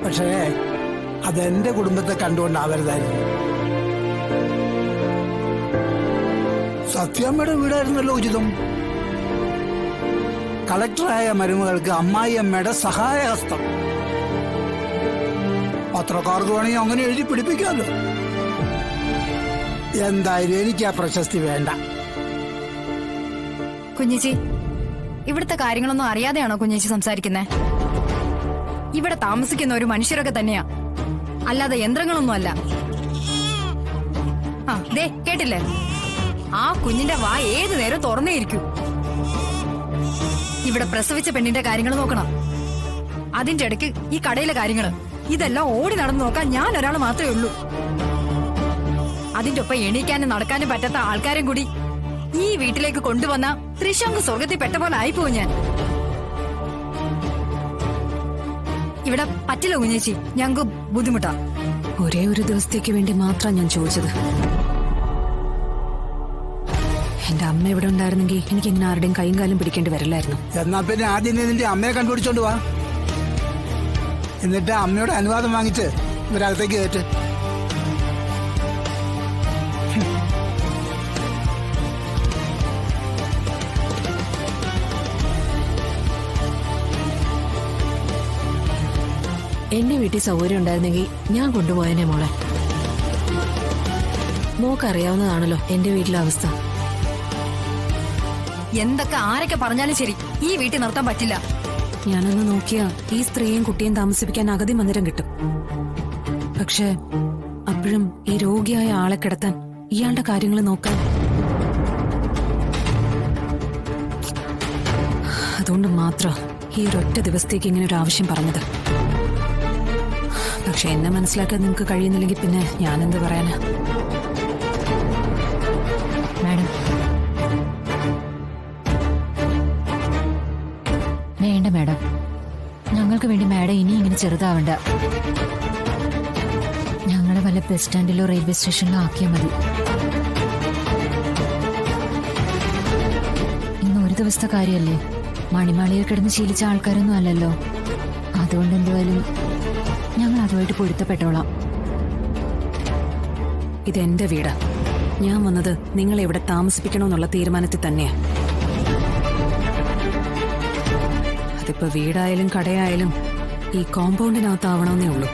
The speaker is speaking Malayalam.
പക്ഷേ അതെന്റെ കുടുംബത്തെ കണ്ടുകൊണ്ടാവരുതായിരുന്നു. സത്യമ്മയുടെ വീടായിരുന്നല്ലോ ഉചിതം. കളക്ടറായ മരുമകൾക്ക് അമ്മായിയമ്മയുടെ സഹായഹസ്തം. പത്രക്കാർക്ക് വേണമെങ്കിൽ അങ്ങനെ എഴുതി പിടിപ്പിക്കാമല്ലോ. എന്തായാലും എനിക്ക് ആ പ്രശസ്തി വേണ്ട. കുഞ്ഞേച്ചി, ഇവിടുത്തെ കാര്യങ്ങളൊന്നും അറിയാതെയാണോ കുഞ്ഞേച്ചി സംസാരിക്കുന്നേ? ഇവിടെ താമസിക്കുന്ന ഒരു മനുഷ്യരൊക്കെ തന്നെയാ, അല്ലാതെ യന്ത്രങ്ങളൊന്നും അല്ല. ആ ദേ കേട്ടില്ലേ, ആ കുഞ്ഞിന്റെ വാ ഏതു നേരം തുറന്നേയിരിക്കും. ഇവിടെ പ്രസവിച്ച പെണ്ണിന്റെ കാര്യങ്ങൾ നോക്കണം, അതിന്റെ ഇടയ്ക്ക് ഈ കടയിലെ കാര്യങ്ങള്, ഇതെല്ലാം ഓടി നടന്നു നോക്കാൻ ഞാൻ ഒരാൾ മാത്രമേ ഉള്ളൂ. അതിന്റെ ഒപ്പം എണീക്കാനും നടക്കാനും പറ്റാത്ത ആൾക്കാരും കൂടി ഈ വീട്ടിലേക്ക് കൊണ്ടുവന്ന ത്രിശങ്ക് സ്വർഗത്തിൽ പെട്ട പോലെ ആയിപ്പോവും ഞാൻ. ഇവിടെ പറ്റില്ല കുഞ്ഞേച്ചി, ഞങ്ങൾക്ക് ബുദ്ധിമുട്ടാ. ഒരേ ഒരു ദിവസത്തേക്ക് വേണ്ടി മാത്രം ഞാൻ ചോദിച്ചത്. എന്റെ അമ്മ ഇവിടെ ഉണ്ടായിരുന്നെങ്കിൽ എനിക്ക് ഇങ്ങനെ ആരുടെയും കൈയും കാലും പിടിക്കേണ്ടി വരില്ലായിരുന്നു. എന്നാ പിന്നെ ആദ്യം നിന്റെ അമ്മയെ കണ്ടുപിടിച്ചോണ്ട് വാ. എന്നിട്ട് അമ്മയുടെ അനുവാദം വാങ്ങിച്ച് ഇവരകത്തേക്ക് കയറ്റ്. എന്റെ വീട്ടിൽ സൗകര്യം ഉണ്ടായിരുന്നെങ്കിൽ ഞാൻ കൊണ്ടുപോയനെ മോളെ. മോക്കറിയാവുന്നതാണല്ലോ എന്റെ വീട്ടിലെ അവസ്ഥ. എന്തൊക്കെ ആരൊക്കെ പറഞ്ഞാലും ശരി, ഈ വീട്ടിൽ നിർത്താൻ പറ്റില്ല. ഞാനൊന്ന് നോക്കിയാ ഈ സ്ത്രീയും കുട്ടിയും താമസിപ്പിക്കാൻ അഗതി മന്ദിരം കിട്ടും. പക്ഷെ അപ്പോഴും ഈ രോഗിയായ ആളെ കിടത്താൻ, ഇയാളുടെ കാര്യങ്ങൾ നോക്കാൻ. അതുകൊണ്ട് മാത്രം ഈ ഒരൊറ്റ ദിവസത്തേക്ക് ഇങ്ങനെ ഒരു ആവശ്യം പറഞ്ഞത്. പക്ഷെ എന്നെ മനസ്സിലാക്കാൻ നിങ്ങൾക്ക് കഴിയുന്നില്ലെങ്കിൽ പിന്നെ ഞാനെന്ത് പറയാനാ? മാഡം, വേണ്ട മാഡം, ഞങ്ങൾക്ക് വേണ്ടി മാഡം ഇനി ഇങ്ങനെ ചെറുതാവണ്ട. ഞങ്ങളെ വല്ല ബസ് സ്റ്റാൻഡിലോ റെയിൽവേ സ്റ്റേഷനിലോ ആക്കിയാൽ മതി. ഇന്ന് ഒരു ദിവസത്തെ കാര്യമല്ലേ, മണിമാളിയിൽ കിടന്ന് ശീലിച്ച ആൾക്കാരൊന്നും അല്ലല്ലോ. അതുകൊണ്ട് എന്തുവായാലും ഞങ്ങൾ അതുമായിട്ട് പൊരുത്തപ്പെട്ടോളാം. ഇതെന്റെ വീടാ. ഞാൻ വന്നത് നിങ്ങളെ ഇവിടെ താമസിപ്പിക്കണമെന്നുള്ള തീരുമാനത്തിൽ തന്നെയാ. അതിപ്പോ വീടായാലും കടയായാലും ഈ കോമ്പൗണ്ടിനകത്താവണമെന്നേ ഉള്ളൂ.